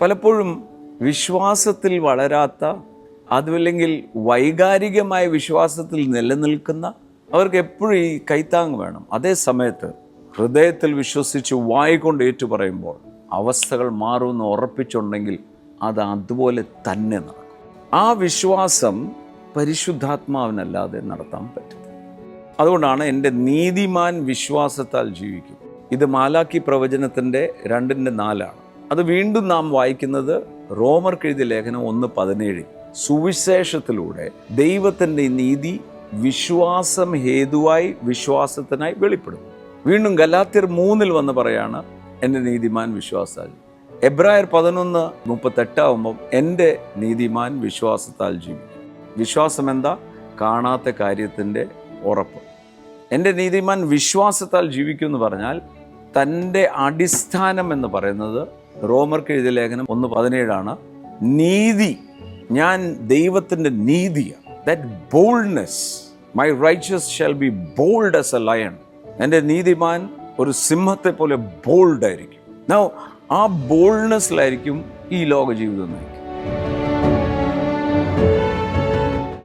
പലപ്പോഴും വിശ്വാസത്തിൽ വളരാത്ത, അതുമല്ലെങ്കിൽ വൈകാരികമായ വിശ്വാസത്തിൽ നിലനിൽക്കുന്ന അവർക്ക് എപ്പോഴും ഈ കൈത്താങ് വേണം. അതേ സമയത്ത് ഹൃദയത്തിൽ വിശ്വസിച്ച് വായിക്കൊണ്ട് ഏറ്റുപറയുമ്പോൾ അവസ്ഥകൾ മാറുമെന്ന് ഉറപ്പിച്ചുണ്ടെങ്കിൽ അത് അതുപോലെ തന്നെ നടക്കും. ആ വിശ്വാസം പരിശുദ്ധാത്മാവിനല്ലാതെ നടത്താൻ പറ്റും. അതുകൊണ്ടാണ് എൻ്റെ നീതിമാൻ വിശ്വാസത്താൽ ജീവിക്കും. ഇത് മാലാക്കി പ്രവചനത്തിൻ്റെ 2:4. അത് വീണ്ടും നാം വായിക്കുന്നത് റോമർക്കെഴുതിയ ലേഖനം 1:17. സുവിശേഷത്തിലൂടെ ദൈവത്തിൻ്റെ നീതി വിശ്വാസം ഹേതുവായി വിശ്വാസത്തിനായി വെളിപ്പെടും. വീണ്ടും ഗലാത്യർ 3 വന്ന് പറയാണ് എൻ്റെ നീതിമാൻ വിശ്വാസത്താൽ. എബ്രായർ 11:38 എൻ്റെ നീതിമാൻ വിശ്വാസത്താൽ ജീവിക്കും. വിശ്വാസം എന്താ? കാണാത്ത കാര്യത്തിൻ്റെ ഉറപ്പ്. എൻ്റെ നീതിമാൻ വിശ്വാസത്താൽ ജീവിക്കും എന്ന് പറഞ്ഞാൽ തൻ്റെ അടിസ്ഥാനം എന്ന് പറയുന്നത് റോമർക്കെഴുതിയ ലേഖനം 1:17 നീതി. ഞാൻ ദൈവത്തിൻ്റെ നീതിയാണ്. That boldness, my riches shall be bold as a lion. എൻ്റെ നീതിമാൻ ഒരു സിംഹത്തെ പോലെ ബോൾഡായിരിക്കും. നൗ ആ ബോൾഡ്നെസ്സിലായിരിക്കും ഈ ലോക ജീവിതം നയിക്കുക.